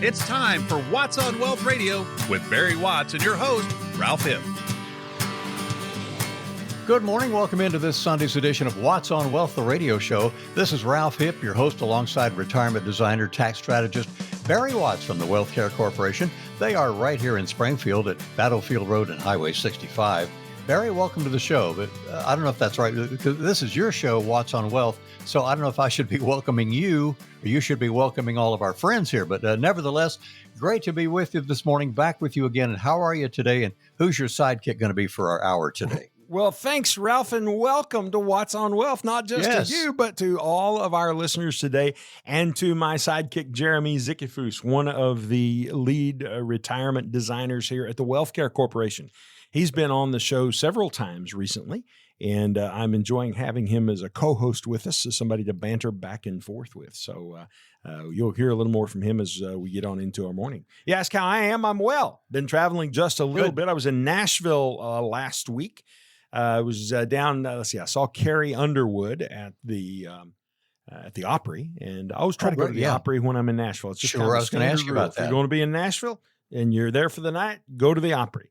It's time for Watts on Wealth Radio with Barry Watts and your host, Ralph Hipp. Good morning. Welcome into this Sunday's edition of Watts on Wealth, the radio show. This is Ralph Hipp, your host, alongside retirement designer, tax strategist Barry Watts from the Wealth Care Corporation. They are right here in Springfield at Battlefield Road and Highway 65. Barry, welcome to the show. But I don't know if that's right, because this is your show, Watts on Wealth. So I don't know if I should be welcoming you or you should be welcoming all of our friends here. But nevertheless, great to be with you this morning, back with you again. And how are you today? And who's your sidekick going to be for our hour today? Well, thanks, Ralph, and welcome to Watts on Wealth, not just to you, but to all of our listeners today, and to my sidekick, Jeremy Zickefoose, one of the lead retirement designers here at the Wealth Care Corporation. He's been on the show several times recently, and I'm enjoying having him as a co-host with us, as somebody to banter back and forth with. So you'll hear a little more from him as we get on into our morning. You ask how I am? I'm well. Been traveling just a little bit. I was in Nashville last week. I was down, I saw Carrie Underwood at the Opry, and I always try to go to the Opry when I'm in Nashville. It's just I was going to ask you about that. If you're going to be in Nashville and you're there for the night, go to the Opry.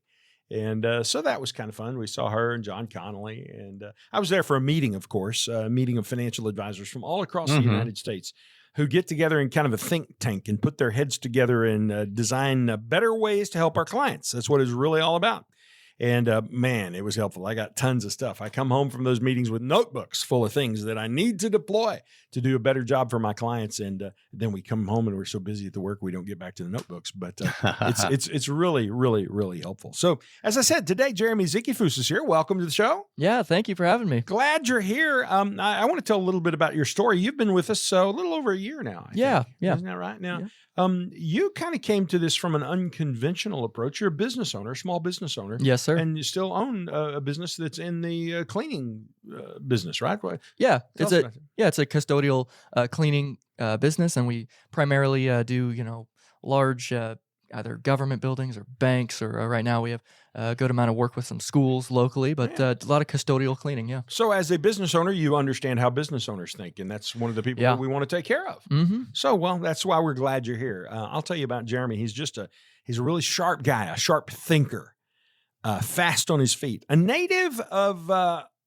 And so that was kind of fun. We saw her and John Connolly, and I was there for a meeting, of course, a meeting of financial advisors from all across the United States who get together in kind of a think tank and put their heads together and design better ways to help our clients. That's what it's really all about. And man, it was helpful. I got tons of stuff. I come home from those meetings with notebooks full of things that I need to deploy to do a better job for my clients. And then we come home and we're so busy at the work we don't get back to the notebooks. But it's really, really, really helpful. So as I said, today, Jeremy Zickefoose is here. Welcome to the show. Yeah, thank you for having me. Glad you're here. I want to tell a little bit about your story. You've been with us a little over a year now. I think. Isn't that right? Now, you kind of came to this from an unconventional approach. You're a business owner, small business owner. Yes, sir. And you still own a business that's in the cleaning business, right? Yeah, it's a custodial cleaning business, and we primarily do large either government buildings or banks, or right now we have a good amount of work with some schools locally, but a lot of custodial cleaning. Yeah. So as a business owner, you understand how business owners think, and that's one of the people that we want to take care of. Mm-hmm. So, well, that's why we're glad you're here. I'll tell you about Jeremy. He's a really sharp guy, a sharp thinker. Fast on his feet, a native of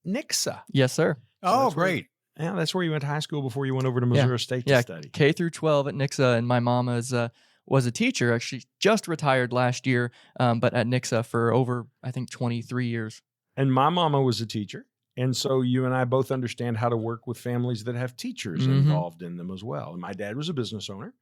Nixa. Yes, sir. Oh, great. That's where you went to high school before you went over to Missouri State to study. K through 12 at Nixa, and my mom was a teacher. She just retired last year, but at Nixa for over, I think, 23 years. And my mama was a teacher, and so you and I both understand how to work with families that have teachers involved in them as well. And my dad was a business owner.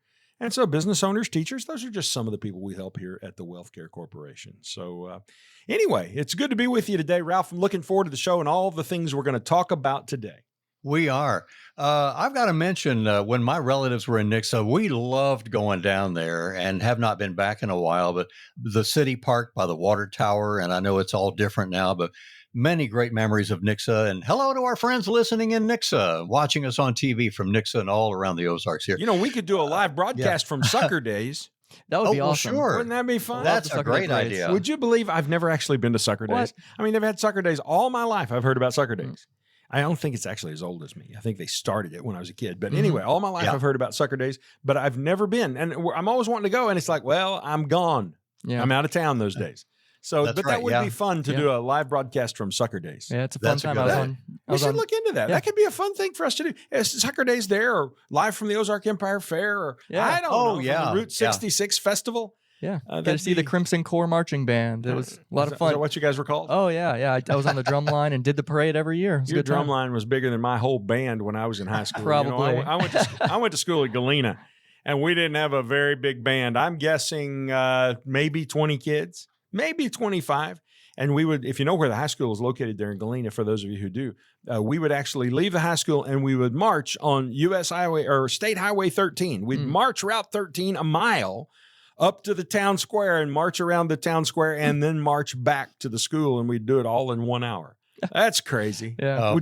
And so business owners, teachers, those are just some of the people we help here at the Wealth Care Corporation. So anyway, it's good to be with you today, Ralph. I'm looking forward to the show and all the things we're going to talk about today. We are. I've got to mention, when my relatives were in Nixa, we loved going down there and have not been back in a while, but the city park by the water tower, and I know it's all different now, but many great memories of Nixa. And hello to our friends listening in Nixa, watching us on TV from Nixa and all around the Ozarks here. We could do a live broadcast from Sucker Days. That would be awesome. Sure. Wouldn't that be fun? That's a great idea. Would you believe I've never actually been to Sucker Days? I mean, they've had Sucker Days all my life. I've heard about Sucker Days. I don't think it's actually as old as me. I think they started it when I was a kid. But anyway, all my life I've heard about Sucker Days, but I've never been. And I'm always wanting to go, and it's like, well, I'm gone. Yeah. I'm out of town those days. So, that would be fun to do a live broadcast from Sucker Days. Yeah, it's a fun time. We should look into that. Yeah. That could be a fun thing for us to do. Sucker Days there, or live from the Ozark Empire Fair, or I don't know, from the Route 66 Festival. Yeah, get to see the Crimson Corps marching band. It was a lot of fun. Is that what you guys were called? Oh, yeah. I was on the drum line and did the parade every year. Your drum line was bigger than my whole band when I was in high school. Probably. I went to school at Galena, and we didn't have a very big band. I'm guessing maybe 20 kids, maybe 25. And we would, if you know where the high school is located there in Galena, for those of you who do, we would actually leave the high school and we would march on U.S. Highway or State Highway 13. We'd march Route 13 a mile up to the town square and march around the town square and then march back to the school, and we'd do it all in 1 hour. That's crazy. Yeah.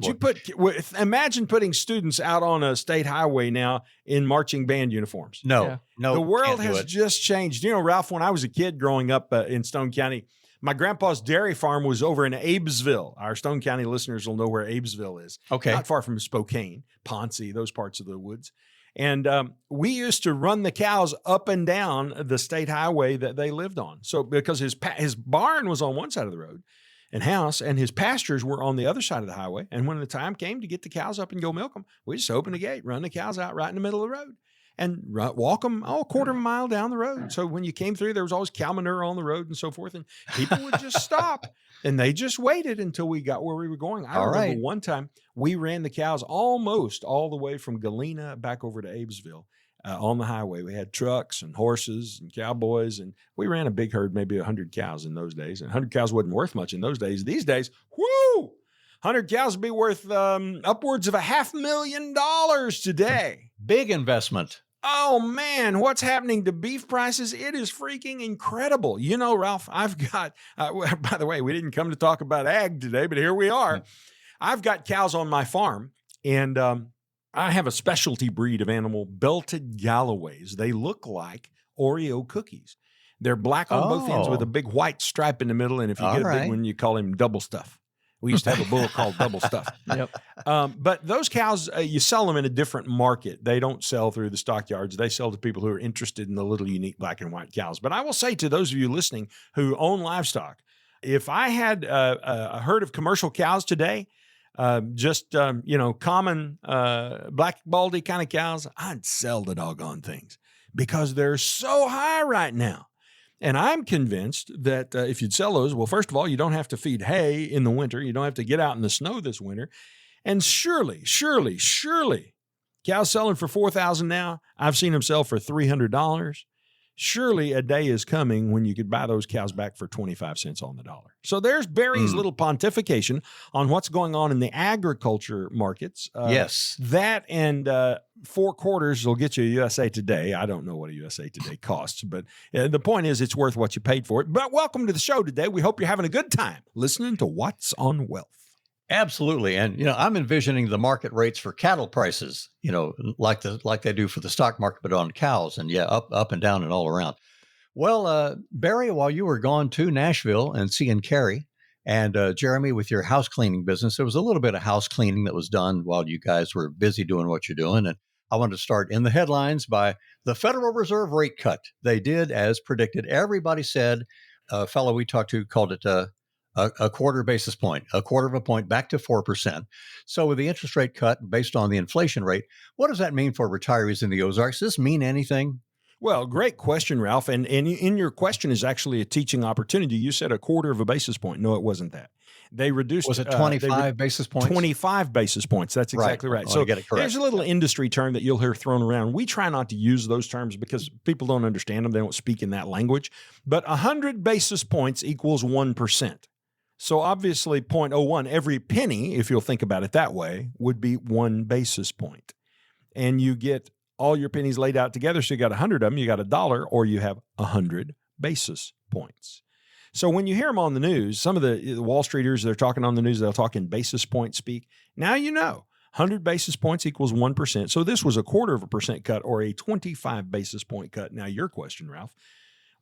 Imagine putting students out on a state highway now in marching band uniforms? No. The world has just changed. Ralph, when I was a kid growing up in Stone County, my grandpa's dairy farm was over in Abbeville. Our Stone County listeners will know where Abbeville is. Okay. Not far from Spokane, Ponce, those parts of the woods. And we used to run the cows up and down the state highway that they lived on. So because his barn was on one side of the road and house, and his pastures were on the other side of the highway. And when the time came to get the cows up and go milk them, we just opened the gate, run the cows out right in the middle of the road, and walk them a quarter of a mile down the road. So when you came through, there was always cow manure on the road and so forth. And people would just stop, and they just waited until we got where we were going. I remember one time we ran the cows almost all the way from Galena back over to Abbeville on the highway. We had trucks and horses and cowboys, and we ran a big herd, maybe 100 cows in those days. And 100 cows wasn't worth much in those days. These days, whoo! 100 cows would be worth upwards of $500,000 today. Big investment. Oh, man, what's happening to beef prices? It is freaking incredible. You know, Ralph, I've got, by the way, we didn't come to talk about ag today, but here we are. I've got cows on my farm, and I have a specialty breed of animal, belted Galloways. They look like Oreo cookies. They're black on both ends with a big white stripe in the middle, and if you get a big one, you call him double stuff. We used to have a bull called Double Stuff. Yep. But those cows, you sell them in a different market. They don't sell through the stockyards. They sell to people who are interested in the little unique black and white cows. But I will say to those of you listening who own livestock, if I had a herd of commercial cows today, common black baldy kind of cows, I'd sell the doggone things because they're so high right now. And I'm convinced that if you'd sell those, well, first of all, you don't have to feed hay in the winter. You don't have to get out in the snow this winter. And surely, cows selling for $4,000 now. I've seen them sell for $300. Surely a day is coming when you could buy those cows back for 25 cents on the dollar. So there's Barry's little pontification on what's going on in the agriculture markets. Yes. That and 4 quarters will get you a USA Today. I don't know what a USA Today costs, but the point is it's worth what you paid for it. But welcome to the show today. We hope you're having a good time listening to What's on Wealth. Absolutely. And, I'm envisioning the market rates for cattle prices, like they do for the stock market, but on cows, and up and down and all around. Well, Barry, while you were gone to Nashville and seeing Carrie, and Jeremy, with your house cleaning business, there was a little bit of house cleaning that was done while you guys were busy doing what you're doing. And I wanted to start in the headlines by the Federal Reserve rate cut. They did as predicted. Everybody said, a fellow we talked to called it a quarter basis point, a quarter of a point back to 4%. So with the interest rate cut based on the inflation rate, what does that mean for retirees in the Ozarks? Does this mean anything? Well, great question, Ralph. And in your question is actually a teaching opportunity. You said a quarter of a basis point. No, it wasn't that. They reduced. Was it 25 basis points? 25 basis points. That's exactly right. So get it correct. There's a little industry term that you'll hear thrown around. We try not to use those terms because people don't understand them. They don't speak in that language. But 100 basis points equals 1%. So obviously 0.01, every penny, if you'll think about it that way, would be 1 basis point. And you get all your pennies laid out together. So you got 100 of them, you got $1, or you have 100 basis points. So when you hear them on the news, some of the Wall Streeters, they're talking on the news, they'll talk in basis point speak. Now you know, 100 basis points equals 1%. So this was a 0.25% cut or a 25 basis point cut. Now your question, Ralph,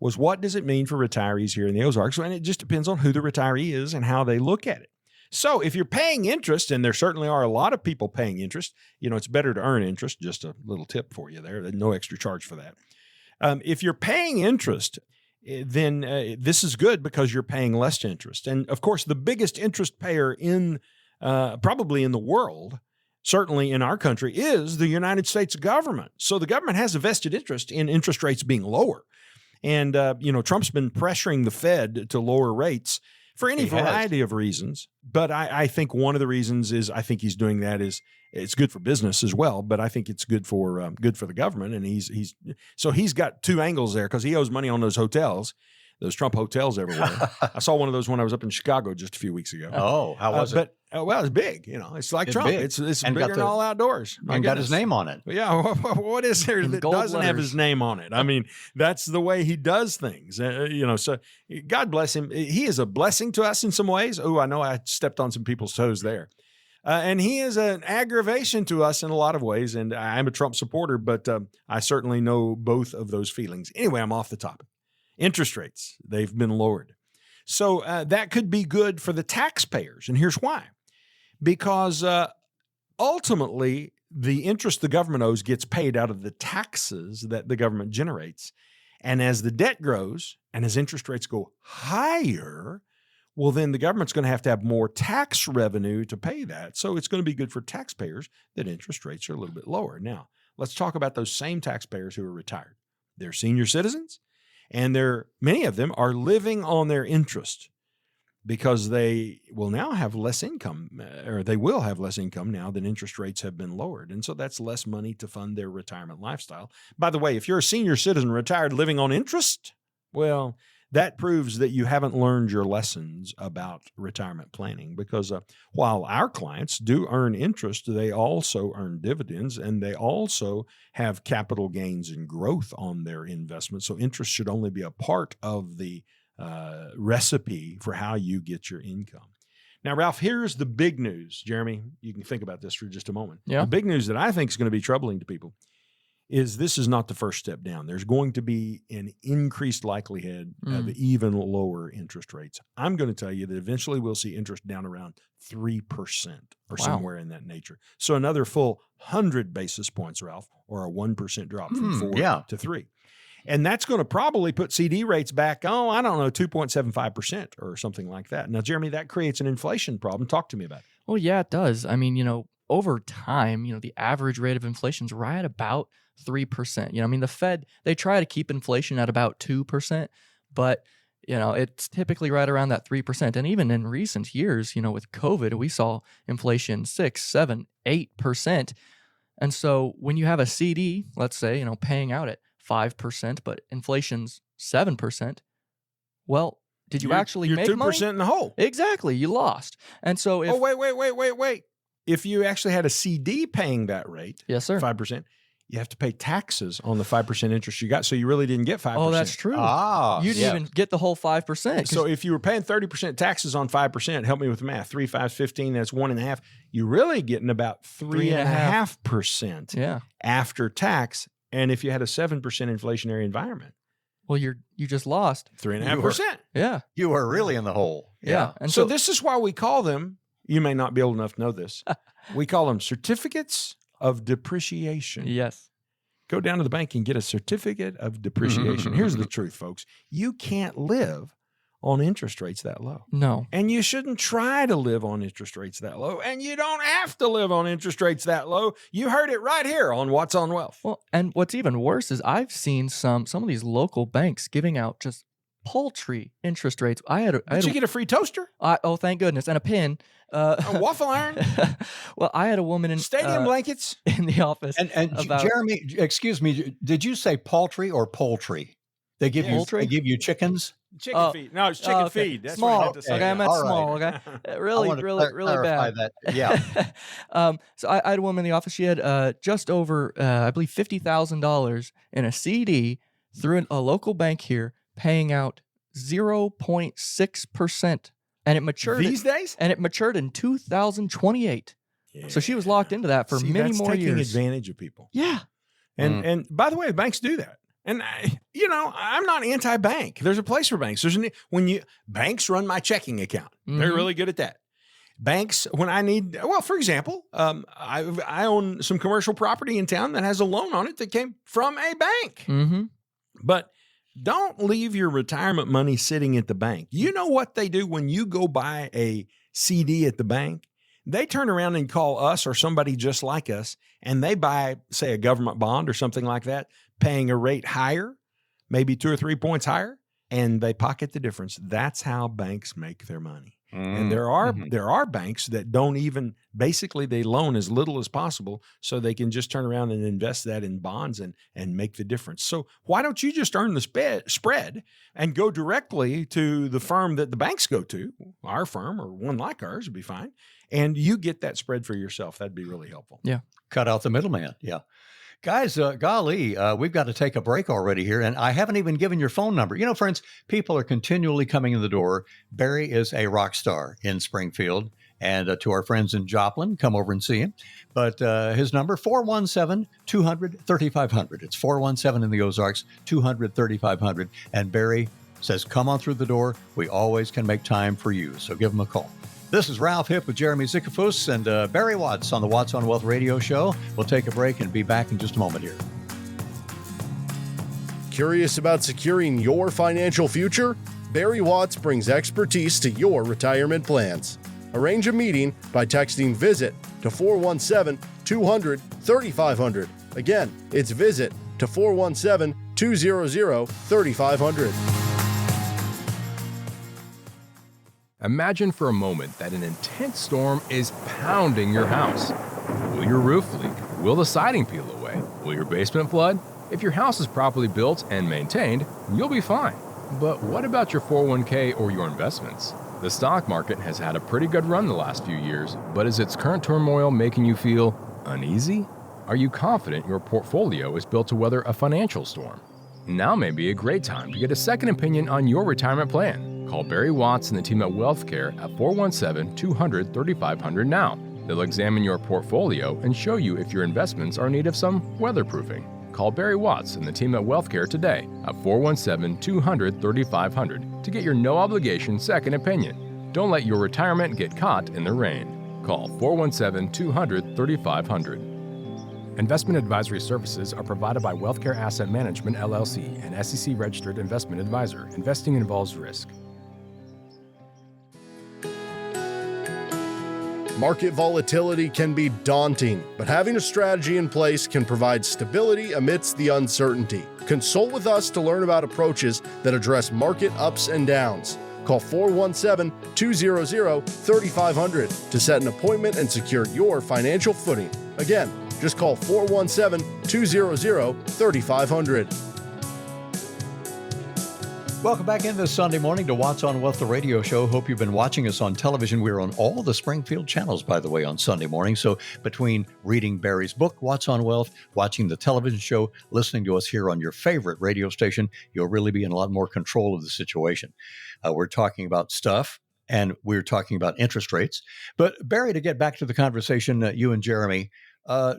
was what does it mean for retirees here in the Ozarks? And it just depends on who the retiree is and how they look at it. So if you're paying interest, and there certainly are a lot of people paying interest, it's better to earn interest. Just a little tip for you there. There's no extra charge for that. If you're paying interest, then this is good because you're paying less interest. And of course, the biggest interest payer in probably in the world, certainly in our country, is the United States government. So the government has a vested interest in interest rates being lower. And, Trump's been pressuring the Fed to lower rates for any variety of reasons. But I think one of the reasons is I think he's doing that is it's good for business as well. But I think it's good for the government. And he's got 2 angles there because he owes money on those hotels, those Trump hotels everywhere. I saw one of those when I was up in Chicago just a few weeks ago. Oh, how was it? Well, it's big. It's like Trump. Big. It's bigger than all outdoors. And got his name on it. Yeah. What is there that doesn't have his name on it? I mean, that's the way he does things. So God bless him. He is a blessing to us in some ways. Oh, I know I stepped on some people's toes there. And he is an aggravation to us in a lot of ways. And I'm a Trump supporter, but I certainly know both of those feelings. Anyway, I'm off the topic. Interest rates, they've been lowered. So that could be good for the taxpayers. And here's why. Because ultimately, the interest the government owes gets paid out of the taxes that the government generates. And as the debt grows and as interest rates go higher, well, then the government's going to have more tax revenue to pay that. So it's going to be good for taxpayers that interest rates are a little bit lower. Now, let's talk about those same taxpayers who are retired. They're senior citizens, and many of them are living on their interest because they will now have less income, or they will have less income now that interest rates have been lowered. And so that's less money to fund their retirement lifestyle. By the way, if you're a senior citizen retired living on interest, well, that proves that you haven't learned your lessons about retirement planning, because while our clients do earn interest, they also earn dividends, and they also have capital gains and growth on their investments. So interest should only be a part of the recipe for how you get your income. Now, Ralph, here's the big news. Jeremy, you can think about this for just a moment. Yeah. The big news that I think is going to be troubling to people is this is not the first step down. There's going to be an increased likelihood of even lower interest rates. I'm going to tell you that eventually we'll see interest down around 3% or somewhere in that nature. So another full 100 basis points, Ralph, or a 1% drop from 4 to 3. And that's going to probably put CD rates back, 2.75% or something like that. Now, Jeremy, that creates an inflation problem. Talk to me about it. Well, yeah, it does. I mean, over time, the average rate of inflation is right about 3%. The Fed, they try to keep inflation at about 2%, but it's typically right around that 3%. And even in recent years, with COVID, we saw inflation 6, 7, 8%. And so when you have a CD, let's say, paying out at 5%, but inflation's 7%, well, did you actually make money? You're 2% in the hole. Exactly. You lost. And so if... Oh, wait. If you actually had a CD paying that rate, yes, sir, 5%, you have to pay taxes on the 5% interest you got. So you really didn't get 5%. Oh, that's true. You didn't even get the whole 5%. So if you were paying 30% taxes on 5%, help me with the math, 3, 5, 15, that's 1.5. You're really getting about 3.5% after tax. And if you had a 7% inflationary environment, well, you just lost 3.5%. Yeah. You were really in the hole. Yeah. And so this is why we call them, you may not be old enough to know this, we call them certificates of depreciation. Yes. Go down to the bank and get a certificate of depreciation. Here's the truth, folks. You can't live on interest rates that low. No. And you shouldn't try to live on interest rates that low. And you don't have to live on interest rates that low. You heard it right here on What's on Wealth. Well, and what's even worse is I've seen some of these local banks giving out just paltry interest rates. Did you get a free toaster? Oh, thank goodness. And a pin. A waffle iron? Well, I had a woman in stadium blankets in the office. And Jeremy, excuse me, did you say paltry or poultry? They give you chickens? Chicken feed. No, it's chicken feed. That's small. what I meant to say. Okay, I meant small. Right. Okay, really bad. That. Yeah. So I had a woman in the office. She had just over, I believe, $50,000 in a CD through a local bank here, paying out 0.6%, and it matured these days. And it matured in 2028. Yeah. So she was locked into that for many more years. Taking advantage of people. Yeah. And by the way, banks do that. And I'm not anti-bank. There's a place for banks. Banks run my checking account. They're really good at that. Banks, when I need, for example, I own some commercial property in town that has a loan on it that came from a bank. Mm-hmm. But don't leave your retirement money sitting at the bank. You know what they do when you go buy a CD at the bank? They turn around and call us or somebody just like us, and they buy, say, a government bond or something like that, paying a rate higher, maybe 2 or 3 points higher, and they pocket the difference. That's how banks make their money. And there are banks that don't even, basically they loan as little as possible so they can just turn around and invest that in bonds and make the difference. So why don't you just earn the spread and go directly to the firm that the banks go to, our firm or one like ours would be fine, and you get that spread for yourself. That'd be really helpful. Yeah. Cut out the middleman. Yeah. Guys, golly, we've got to take a break already here, and I haven't even given your phone number. Friends, people are continually coming in the door. Barry is a rock star in Springfield, and to our friends in Joplin, come over and see him. But his number, 417-200-3500. It's 417 in the Ozarks, 200-3500. And Barry says, come on through the door. We always can make time for you, so give him a call. This is Ralph Hipp with Jeremy Zickefoose and Barry Watts on the Watts on Wealth radio show. We'll take a break and be back in just a moment here. Curious about securing your financial future? Barry Watts brings expertise to your retirement plans. Arrange a meeting by texting VISIT to 417-200-3500. Again, it's VISIT to 417-200-3500. Imagine for a moment that an intense storm is pounding your house. Will your roof leak? Will the siding peel away? Will your basement flood? If your house is properly built and maintained, you'll be fine. But what about your 401k or your investments? The stock market has had a pretty good run the last few years, but is its current turmoil making you feel uneasy? Are you confident your portfolio is built to weather a financial storm? Now may be a great time to get a second opinion on your retirement plan. Call Barry Watts and the team at WealthCare at 417-200-3500 now. They'll examine your portfolio and show you if your investments are in need of some weatherproofing. Call Barry Watts and the team at WealthCare today at 417-200-3500 to get your no-obligation second opinion. Don't let your retirement get caught in the rain. Call 417-200-3500. Investment advisory services are provided by WealthCare Asset Management, LLC, an SEC-registered investment advisor. Investing involves risk. Market volatility can be daunting, but having a strategy in place can provide stability amidst the uncertainty. Consult with us to learn about approaches that address market ups and downs. Call 417-200-3500 to set an appointment and secure your financial footing. Again, just call 417-200-3500. Welcome back in this Sunday morning to Watts on Wealth, the radio show. Hope you've been watching us on television. We're on all the Springfield channels, by the way, on Sunday morning. So between reading Barry's book, Watts on Wealth, watching the television show, listening to us here on your favorite radio station, you'll really be in a lot more control of the situation. We're talking about stuff, and we're talking about interest rates. But Barry, to get back to the conversation, you and Jeremy,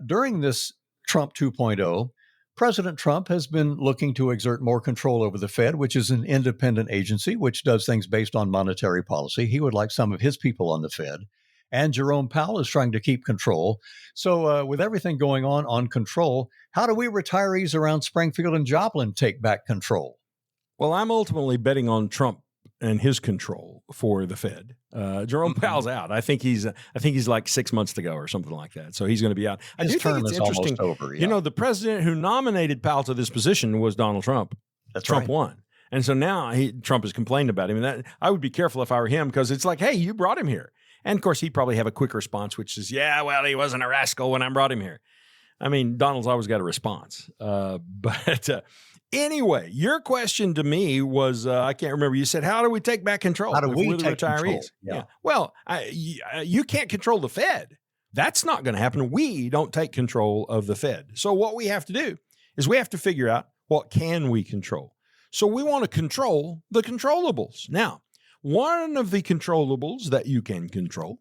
during this Trump 2.0, President Trump has been looking to exert more control over the Fed, which is an independent agency which does things based on monetary policy. He would like some of his people on the Fed. And Jerome Powell is trying to keep control. So with everything going on control, how do we retirees around Springfield and Joplin take back control? Well, I'm ultimately betting on Trump and his control for the Fed. Jerome Powell's out. I think he's like 6 months to go or something like that. So he's going to be out. His term is almost over. Yeah. You know, the president who nominated Powell to this position was Donald Trump. Trump won. And so now Trump has complained about him. And that I would be careful if I were him, because it's like, hey, you brought him here. And of course, he'd probably have a quick response, which is, yeah, well, he wasn't a rascal when I brought him here. I mean, Donald's always got a response. Anyway, your question to me was, I can't remember. You said, how do we take back control? How do we take retirees? Control? Yeah. Well, you can't control the Fed. That's not going to happen. We don't take control of the Fed. So what we have to do is we have to figure out, what can we control? So we want to control the controllables. Now, one of the controllables that you can control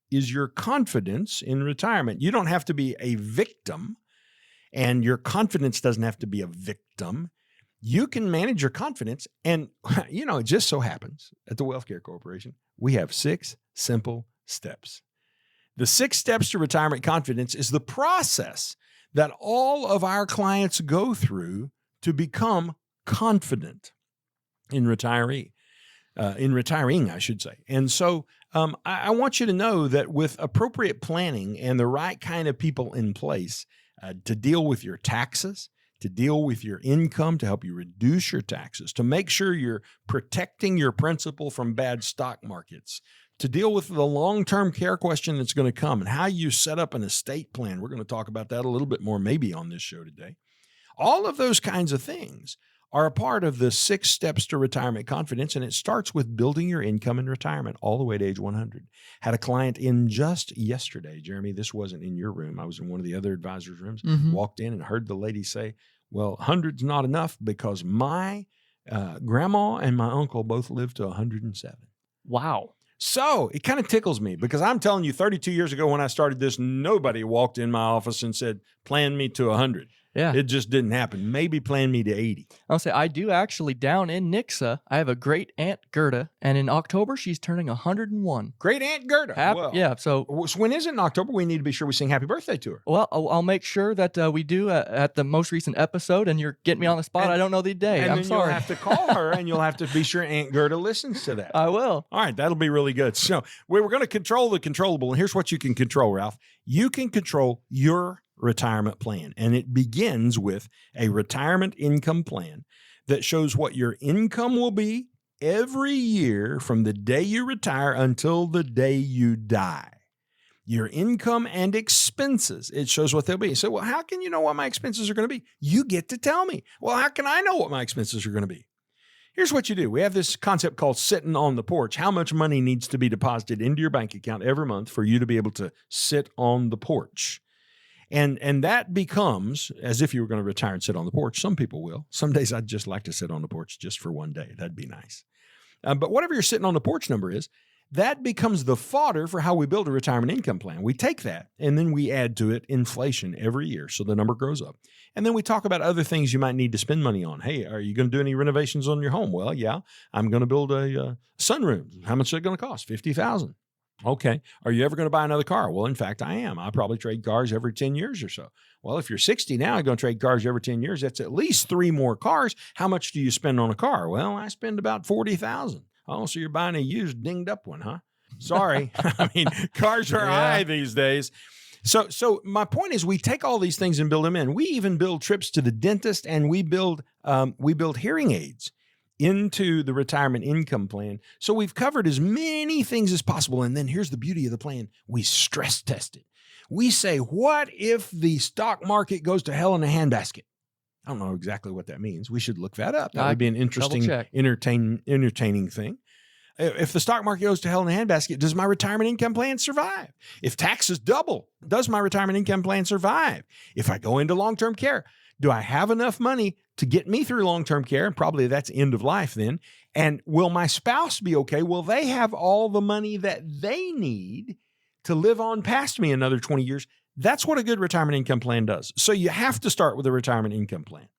is your confidence in retirement. You don't have to be a victim, and your confidence doesn't have to be a victim. You can manage your confidence. And, you know, it just so happens at the WealthCare Corporation, we have 6 simple steps. The 6 steps to retirement confidence is the process that all of our clients go through to become confident in retiring, I should say. And so I want you to know that with appropriate planning and the right kind of people in place, to deal with your taxes, to deal with your income, to help you reduce your taxes, to make sure you're protecting your principal from bad stock markets, to deal with the long-term care question that's going to come and how you set up an estate plan. We're going to talk about that a little bit more maybe on this show today. All of those kinds of things are a part of the 6 steps to retirement confidence, and it starts with building your income in retirement all the way to age 100. Had a client in just yesterday, Jeremy, this wasn't in your room. I was in one of the other advisors' rooms, walked in and heard the lady say, well, 100's not enough because my grandma and my uncle both lived to 107. Wow. So it kind of tickles me because I'm telling you, 32 years ago when I started this, nobody walked in my office and said, plan me to 100. Yeah. It just didn't happen. Maybe plan me to 80. I'll say I do actually down in Nixa. I have a great aunt Gerda, and in October she's turning 101. Great Aunt Gerda. Yeah. So when is it in October? We need to be sure we sing happy birthday to her. Well, I'll make sure that we do at the most recent episode, and you're getting me on the spot. I don't know the day. I'm sorry. You'll have to call her, and you'll have to be sure Aunt Gerda listens to that. I will. All right, that'll be really good. So we were going to control the controllable, and here's what you can control, Ralph. You can control your retirement plan, and it begins with a retirement income plan that shows what your income will be every year from the day you retire until the day you die. Your income and expenses. It shows what they'll be. So, well, how can you know what my expenses are going to be? You get to tell me. Well, how can I know what my expenses are going to be? Here's what you do. We have this concept called sitting on the porch. How much money needs to be deposited into your bank account every month for you to be able to sit on the porch? And that becomes as if you were going to retire and sit on the porch. Some people will. Some days I'd just like to sit on the porch just for one day. That'd be nice. But whatever your sitting on the porch number is, that becomes the fodder for how we build a retirement income plan. We take that and then we add to it inflation every year. So the number grows up. And then we talk about other things you might need to spend money on. Hey, are you going to do any renovations on your home? Well, yeah, I'm going to build a sunroom. How much is it going to cost? $50,000. Okay. Are you ever going to buy another car? Well, in fact, I am. I probably trade cars every 10 years or so. Well, if you're 60 now, you're going to trade cars every 10 years. That's at least 3 more cars. How much do you spend on a car? Well, I spend about $40,000. Oh, so you're buying a used dinged up one, huh? Sorry. I mean, cars are high these days. So my point is we take all these things and build them in. We even build trips to the dentist, and we build hearing aids into the retirement income plan. So we've covered as many things as possible. And then here's the beauty of the plan. We stress test it. We say, what if the stock market goes to hell in a handbasket? I don't know exactly what that means. We should look that up. That would be an interesting, entertaining thing. If the stock market goes to hell in a handbasket, does my retirement income plan survive? If taxes double, does my retirement income plan survive? If I go into long-term care, do I have enough money to get me through long-term care? And probably that's end of life then. And will my spouse be okay? Will they have all the money that they need to live on past me another 20 years? That's what a good retirement income plan does. So you have to start with a retirement income plan.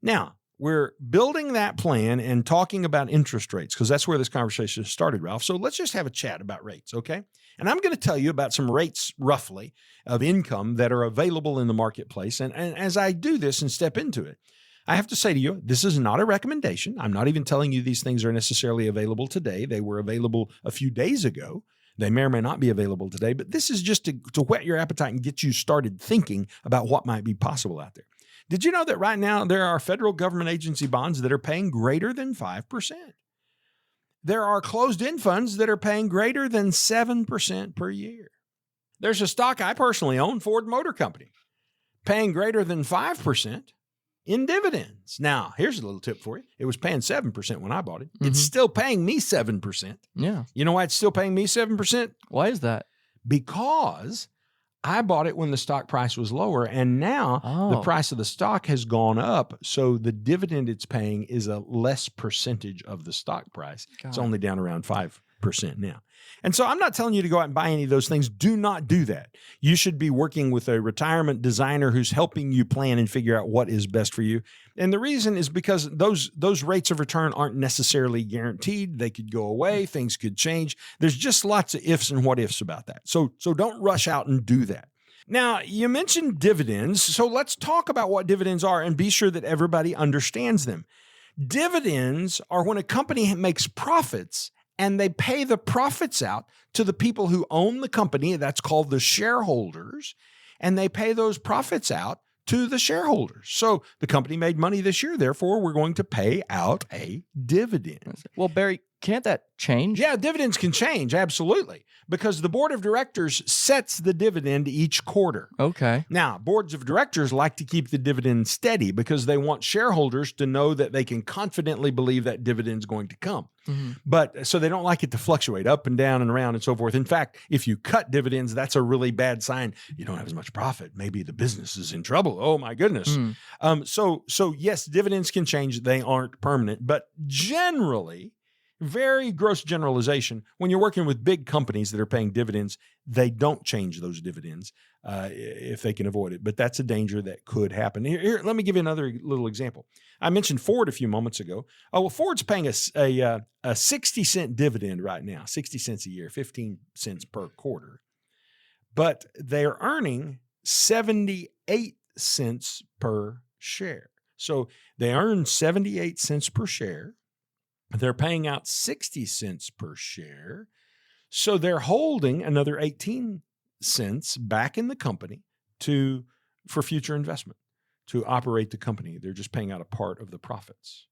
Now, we're building that plan and talking about interest rates because that's where this conversation started, Ralph. So let's just have a chat about rates, okay? And I'm going to tell you about some rates, roughly, of income that are available in the marketplace. And as I do this and step into it, I have to say to you, this is not a recommendation. I'm not even telling you these things are necessarily available today. They were available a few days ago. They may or may not be available today, but this is just to whet your appetite and get you started thinking about what might be possible out there. Did you know that right now there are federal government agency bonds that are paying greater than 5%? There are closed-end funds that are paying greater than 7% per year. There's a stock I personally own, Ford Motor Company, paying greater than 5% in dividends. Now, here's a little tip for you. It was paying 7% when I bought it. It's still paying me 7%. Yeah. You know why it's still paying me 7%? Why is that? Because I bought it when the stock price was lower, and now the price of the stock has gone up, so the dividend it's paying is a less percentage of the stock price. It's only down around 5% now. And so I'm not telling you to go out and buy any of those things. Do not do that. You should be working with a retirement designer who's helping you plan and figure out what is best for you. And the reason is because those rates of return aren't necessarily guaranteed. They could go away. Things could change. There's just lots of ifs and what ifs about that. So don't rush out and do that. Now, you mentioned dividends. So let's talk about what dividends are and be sure that everybody understands them. Dividends are when a company makes profits and they pay the profits out to the people who own the company. That's called the shareholders. And they pay those profits out to the shareholders. So the company made money this year. Therefore, we're going to pay out a dividend. Well, Barry, can't that change? Yeah, dividends can change. Absolutely. Because the board of directors sets the dividend each quarter. Okay. Now, boards of directors like to keep the dividend steady because they want shareholders to know that they can confidently believe that dividend's going to come. But so they don't like it to fluctuate up and down and around and so forth. In fact, if you cut dividends, that's a really bad sign. You don't have as much profit. Maybe the business is in trouble. Oh my goodness. So yes, dividends can change. They aren't permanent, but generally very gross generalization. When you're working with big companies that are paying dividends, they don't change those dividends if they can avoid it. But that's a danger that could happen. Here, let me give you another little example. I mentioned Ford a few moments ago. Oh, well, Ford's paying a 60-cent dividend right now, 60 cents a year, 15 cents per quarter. But they're earning 78 cents per share. So they earn 78 cents per share. They're paying out 60 cents per share. So they're holding another 18 cents back in the company for future investment, to operate the company. They're just paying out a part of the profits.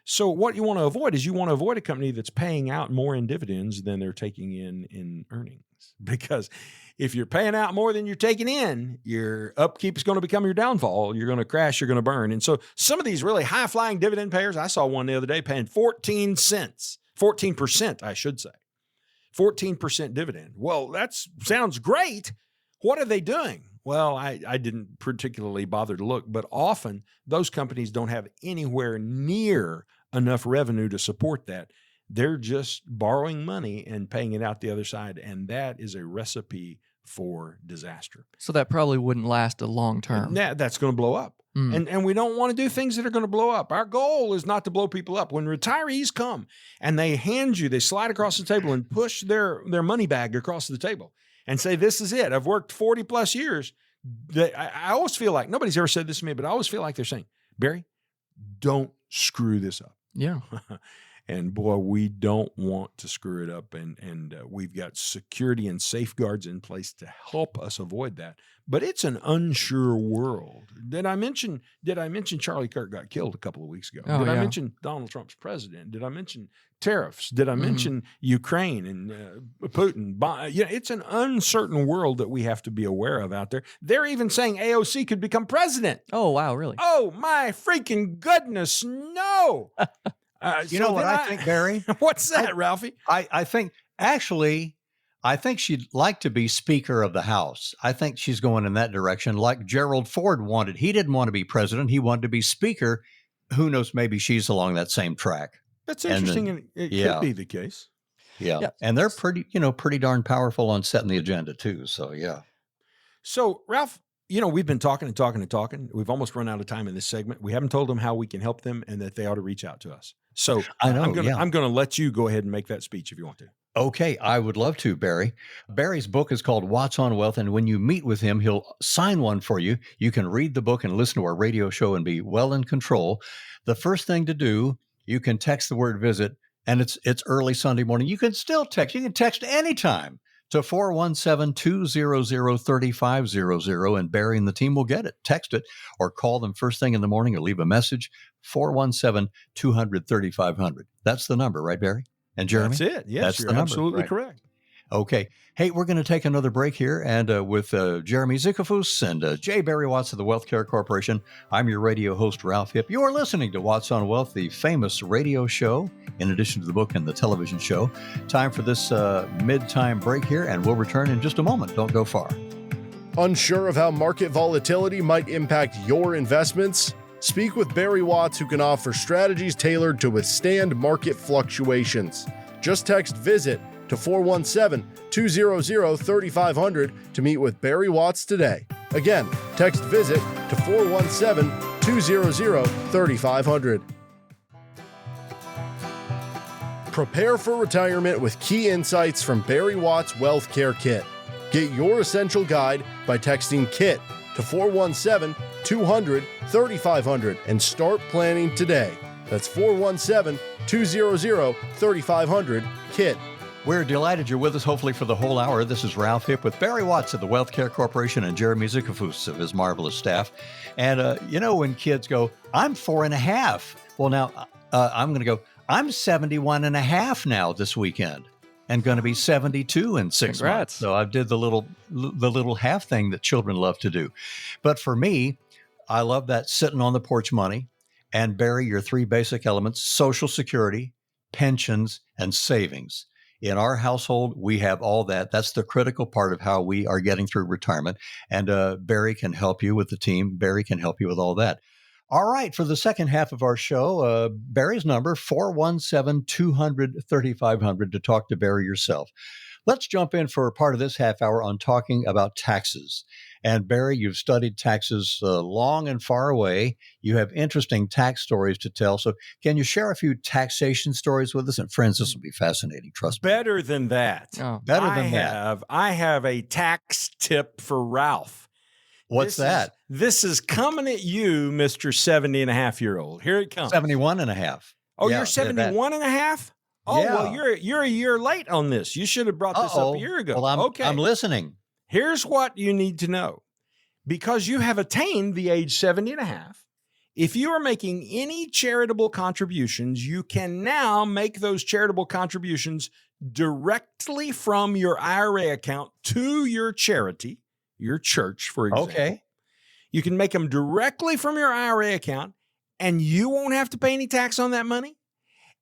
So what you want to avoid is a company that's paying out more in dividends than they're taking in earnings. Because if you're paying out more than you're taking in, your upkeep is going to become your downfall. You're going to crash, you're going to burn. And so some of these really high-flying dividend payers, I saw one the other day paying 14 cents, 14%, I should say. 14% dividend. Well, that sounds great. What are they doing? Well, I didn't particularly bother to look, but often those companies don't have anywhere near enough revenue to support that. They're just borrowing money and paying it out the other side, and that is a recipe for disaster. So that probably wouldn't last a long term. That's going to blow up. And we don't want to do things that are going to blow up. Our goal is not to blow people up. When retirees come and they slide across the table and push their money bag across the table and say, this is it. I've worked 40 plus years. I always feel like, nobody's ever said this to me, but I always feel like they're saying, Barry, don't screw this up. Yeah. And boy, we don't want to screw it up. And we've got security and safeguards in place to help us avoid that. But it's an unsure world. Did I mention Charlie Kirk got killed a couple of weeks ago? Did I mention Donald Trump's president? Did I mention tariffs? Did I mention Ukraine and Putin? It's an uncertain world that we have to be aware of out there. They're even saying AOC could become president. Oh, wow, really? Oh, my freaking goodness, no. You know what I think, Barry? What's that, Ralphie? I think she'd like to be Speaker of the House. I think she's going in that direction, like Gerald Ford wanted. He didn't want to be president. He wanted to be Speaker. Who knows? Maybe she's along that same track. That's interesting, and it could be the case. Yeah. And they're pretty darn powerful on setting the agenda too. So, yeah. So, Ralph, we've been talking and talking and talking. We've almost run out of time in this segment. We haven't told them how we can help them and that they ought to reach out to us. So I'm going to let you go ahead and make that speech if you want to. Okay, I would love to, Barry. Barry's book is called Watts on Wealth, and when you meet with him, he'll sign one for you. You can read the book and listen to our radio show and be well in control. The first thing to do, you can text the word visit, and it's early Sunday morning. You can still text. You can text anytime to 417-200-3500, and Barry and the team will get it. Text it or call them first thing in the morning or leave a message, 417-200-3500. That's the number, right, Barry? And Jeremy? That's it. Yes, that's you're absolutely correct. Okay. Hey, we're going to take another break here, and with Jeremy Zickefoose and J. Barry Watts of the Wealth Care Corporation, I'm your radio host, Ralph Hipp. You are listening to Watts on Wealth, the famous radio show, in addition to the book and the television show. Time for this mid-time break here, and we'll return in just a moment. Don't go far. Unsure of how market volatility might impact your investments? Speak with Barry Watts, who can offer strategies tailored to withstand market fluctuations. Just text VISIT to 417-200-3500 to meet with Barry Watts today. Again, text VISIT to 417-200-3500. Prepare for retirement with key insights from Barry Watts' Wealth Care Kit. Get your essential guide by texting KIT to 417-200-3500 and start planning today. That's 417-200-3500, KIT. We're delighted you're with us, hopefully for the whole hour. This is Ralph Hipp with Barry Watts of the Wealth Care Corporation and Jeremy Zickefoose of his marvelous staff. And, when kids go, I'm 4.5. Well, now I'm going to go, I'm 71 and a half now this weekend and going to be 72 in 6 months. So I did the little half thing that children love to do. But for me, I love that sitting on the porch money. And Barry, your three basic elements: Social Security, pensions, and savings. In our household, we have all that. That's the critical part of how we are getting through retirement. And Barry can help you with the team. Barry can help you with all that. All right, for the second half of our show, Barry's number, 417-200-3500 to talk to Barry yourself. Let's jump in for part of this half hour on talking about taxes. And Barry, you've studied taxes long and far away. You have interesting tax stories to tell. So can you share a few taxation stories with us? And friends, this will be fascinating. Trust me. Better than that. Oh, better than that. I have a tax tip for Ralph. What's that? This is coming at you, Mr. 70-and-a-half-year-old. Here it comes. 71 and a half. Oh, yeah, you're 71 and a half? Oh, yeah. Well, you're a year late on this. You should have brought this up a year ago. Well, I'm listening. Here's what you need to know. Because you have attained the age 70 and a half, if you are making any charitable contributions, you can now make those charitable contributions directly from your IRA account to your charity, your church, for example. Okay. You can make them directly from your IRA account, and you won't have to pay any tax on that money.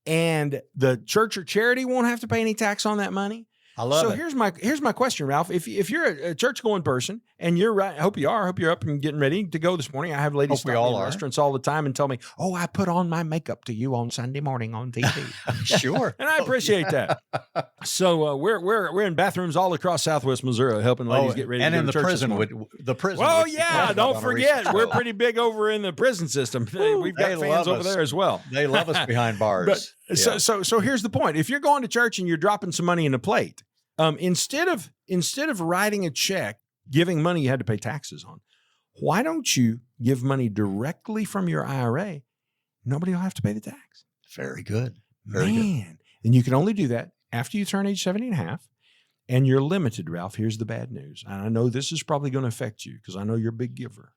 And the church or charity won't have to pay any tax on that money. I love it. So here's my question, Ralph. If you're a church-going person, and you're right, I hope you are. I hope you're up and getting ready to go this morning. I have ladies stop me in restaurants all the time and tell me, "Oh, I put on my makeup to you on Sunday morning on TV." Sure, and I appreciate that. So we're in bathrooms all across Southwest Missouri helping ladies get ready. And to go in to the church prison, the prison. Well, yeah, don't forget, we're pretty big over in the prison system. We've got fans over there as well. They love us behind bars. But, so here's the point: if you're going to church and you're dropping some money in a plate. Instead of writing a check, giving money you had to pay taxes on, why don't you give money directly from your IRA? Nobody will have to pay the tax. Very good. Very good. And you can only do that after you turn age 70 and a half, and you're limited, Ralph. Here's the bad news. And I know this is probably going to affect you because I know you're a big giver.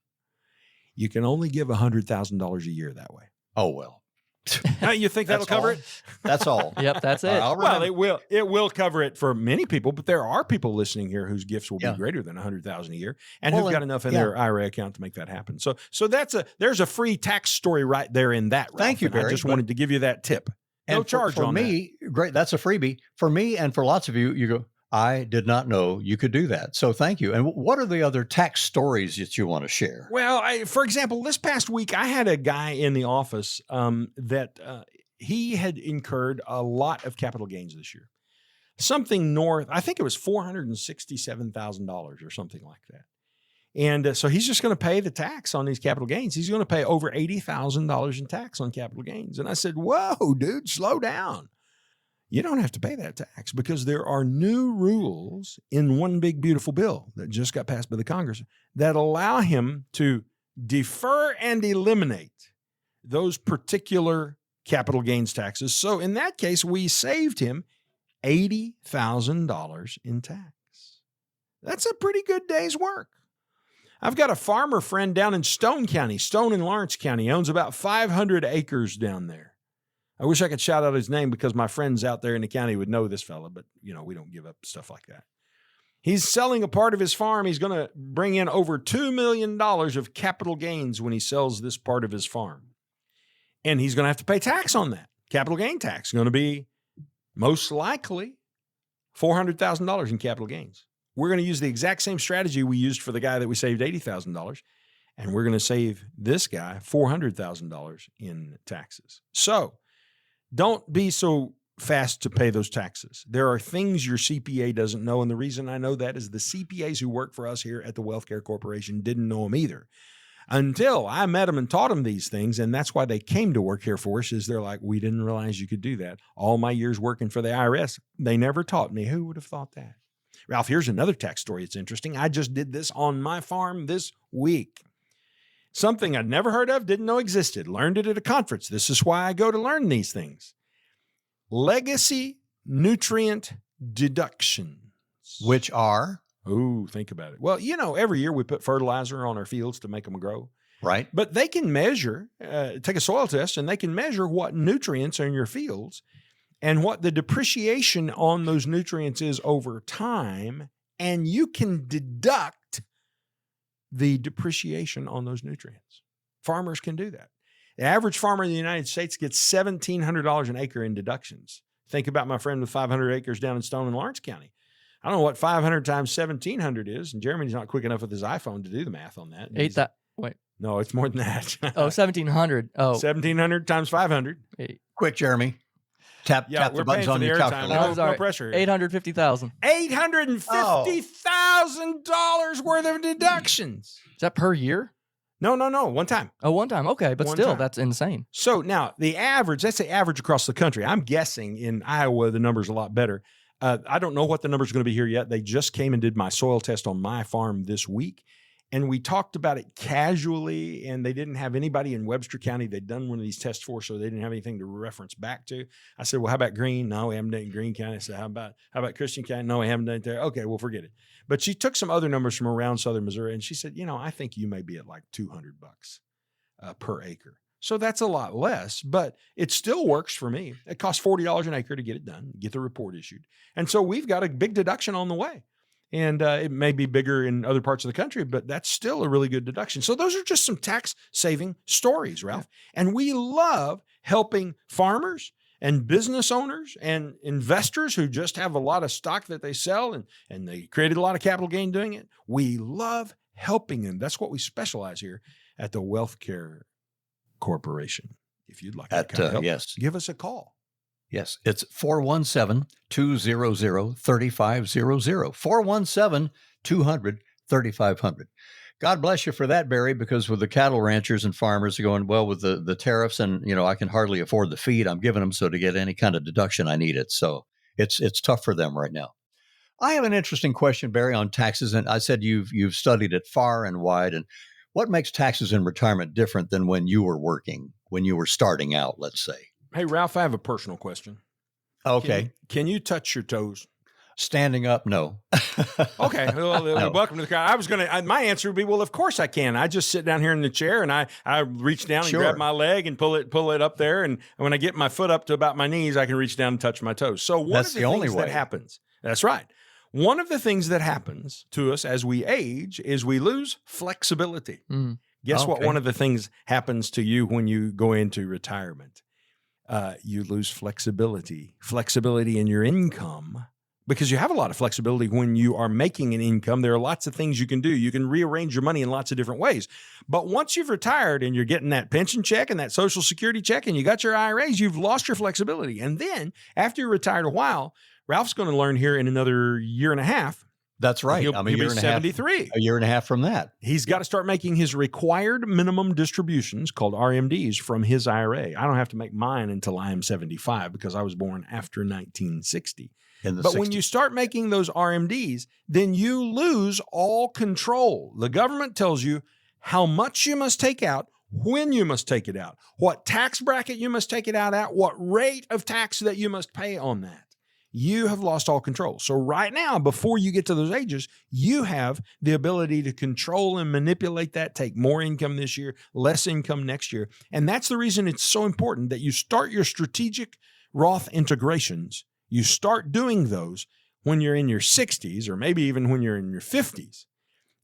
You can only give $100,000 a year that way. Oh, well. You think that'll cover it? That's all. Yep, that's it. Well, it will cover it for many people, but there are people listening here whose gifts will be greater than $100,000 a year and who've got enough in their IRA account to make that happen. So there's a free tax story right there in that. Ralph. Thank you, Barry. I just wanted to give you that tip. No charge for on me. That. Great, that's a freebie for me, and for lots of you. You go, I did not know you could do that. So thank you. And what are the other tax stories that you want to share? Well, for example, this past week I had a guy in the office that. He had incurred a lot of capital gains this year. Something north, I think it was $467,000 or something like that. And so he's just going to pay the tax on these capital gains. He's going to pay over $80,000 in tax on capital gains. And I said, whoa, dude, slow down. You don't have to pay that tax because there are new rules in one big beautiful bill that just got passed by the Congress that allow him to defer and eliminate those particular capital gains taxes. So in that case, we saved him $80,000 in tax. That's a pretty good day's work. I've got a farmer friend down in Stone County, Stone and Lawrence County. He owns about 500 acres down there. I wish I could shout out his name because my friends out there in the county would know this fella, but we don't give up stuff like that. He's selling a part of his farm. He's going to bring in over $2 million of capital gains when he sells this part of his farm. And he's going to have to pay tax on that. Capital gain tax is going to be most likely $400,000 in capital gains. We're going to use the exact same strategy we used for the guy that we saved $80,000. And we're going to save this guy $400,000 in taxes. So don't be so fast to pay those taxes. There are things your CPA doesn't know. And the reason I know that is the CPAs who work for us here at the Wealth Care Corporation didn't know them either. Until I met them and taught them these things, and that's why they came to work here for us, is they're like, we didn't realize you could do that. All my years working for the IRS, they never taught me. Who would have thought that? Ralph, here's another tax story. It's interesting. I just did this on my farm this week. Something I'd never heard of, didn't know existed. Learned it at a conference. This is why I go to learn these things. Legacy nutrient deductions. Which are? Ooh, think about it. Well, every year we put fertilizer on our fields to make them grow. Right. But they can measure, take a soil test, and they can measure what nutrients are in your fields and what the depreciation on those nutrients is over time. And you can deduct the depreciation on those nutrients. Farmers can do that. The average farmer in the United States gets $1,700 an acre in deductions. Think about my friend with 500 acres down in Stone and Lawrence County. I don't know what 500 times 1,700 is, and Jeremy's not quick enough with his iPhone to do the math on that. No, it's more than that. Oh, 1,700. Oh, 1,700 times 500. Quick, Jeremy. Tap the buttons on your calculator. No pressure here. 850,000. $850,000 worth of deductions. Is that per year? No. One time. Oh, one time. Okay, but One still, time. that's insane. So now the average, let's say average across the country. I'm guessing in Iowa, the number's a lot better. I don't know what the number's going to be here yet. They just came and did my soil test on my farm this week. And we talked about it casually, and they didn't have anybody in Webster County they'd done one of these tests for, so they didn't have anything to reference back to. I said, well, how about Greene? No, we haven't done it in Greene County. I said, how about Christian County? No, we haven't done it there. Okay, well, forget it. But she took some other numbers from around southern Missouri, and she said, I think you may be at like $200 per acre. So that's a lot less, but it still works for me. It costs $40 an acre to get it done, get the report issued. And so we've got a big deduction on the way. And it may be bigger in other parts of the country, but that's still a really good deduction. So those are just some tax-saving stories, Ralph. And we love helping farmers and business owners and investors who just have a lot of stock that they sell and they created a lot of capital gain doing it. We love helping them. That's what we specialize here at the Wealth Care Corporation. If you'd like that kind of help, yes, give us a call. Yes, it's 417-200-3500, 417-200-3500. God bless you for that, Barry, because with the cattle ranchers and farmers going, well, with the tariffs and, I can hardly afford the feed I'm giving them, so to get any kind of deduction, I need it. So it's tough for them right now. I have an interesting question, Barry, on taxes. And I said you've studied it far and wide. And what makes taxes in retirement different than when you were working, when you were starting out, let's say? Hey, Ralph, I have a personal question. Okay. Can you touch your toes? Standing up, no. Okay. Well, No. Welcome to the crowd. My answer would be, well, of course I can. I just sit down here in the chair and I reach down and Sure. grab my leg and pull it up there. And when I get my foot up to about my knees, I can reach down and touch my toes. So one That's of the the only things way. that happens, that's right. One of the things that happens to us as we age is we lose flexibility. Guess what? Okay. One of the things happens to you when you go into retirement. You lose flexibility in your income, because you have a lot of flexibility when you are making an income. There are lots of things you can do. You can rearrange your money in lots of different ways. But once you've retired and you're getting that pension check and that Social Security check and you got your IRAs, you've lost your flexibility. And then after you're retired a while, Ralph's going to learn here in another year and a half. That's right. He'll be 73. A year and a half from that. He's got to start making his required minimum distributions, called RMDs, from his IRA. I don't have to make mine until I am 75 because I was born after 1960. But when you start making those RMDs, then you lose all control. The government tells you how much you must take out, when you must take it out, what tax bracket you must take it out at, what rate of tax that you must pay on that. You have lost all control. So right now, before you get to those ages, you have the ability to control and manipulate that, take more income this year, less income next year. And that's the reason it's so important that you start your strategic Roth integrations. You start doing those when you're in your 60s or maybe even when you're in your 50s,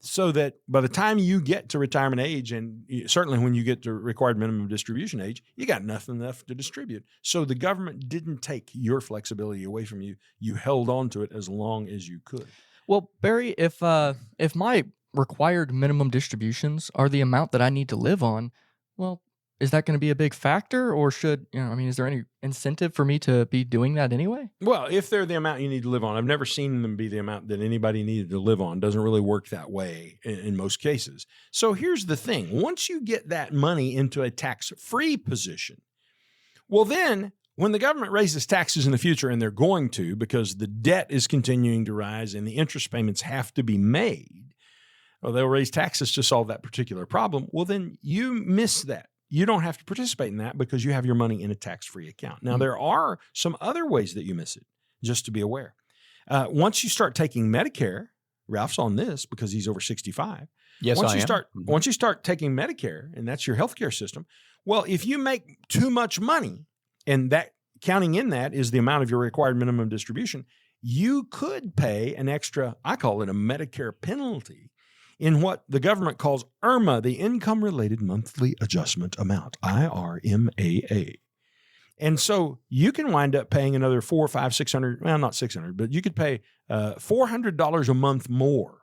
so that by the time you get to retirement age, and certainly when you get to required minimum distribution age, you got nothing left to distribute. So the government didn't take your flexibility away from you. You held on to it as long as you could. Well, Barry, if my required minimum distributions are the amount that I need to live on, well, is that going to be a big factor, or should, is there any incentive for me to be doing that anyway? Well, if they're the amount you need to live on, I've never seen them be the amount that anybody needed to live on. It doesn't really work that way in most cases. So here's the thing. Once you get that money into a tax-free position, well, then when the government raises taxes in the future, and they're going to, because the debt is continuing to rise and the interest payments have to be made, or they'll raise taxes to solve that particular problem, well, then you miss that. You don't have to participate in that because you have your money in a tax-free account. Now, there are some other ways that you miss it, just to be aware. Once you start taking Medicare, Ralph's on this because he's over 65. Yes, once I you am. start, Once you start taking Medicare, and that's your healthcare system, well, if you make too much money, and that counting in that is the amount of your required minimum distribution, you could pay an extra, I call it a Medicare penalty, in what the government calls IRMA, the Income-Related Monthly Adjustment Amount, IRMAA. And so you can wind up paying another $400, $500, $600, well, not $600, but you could pay $400 a month more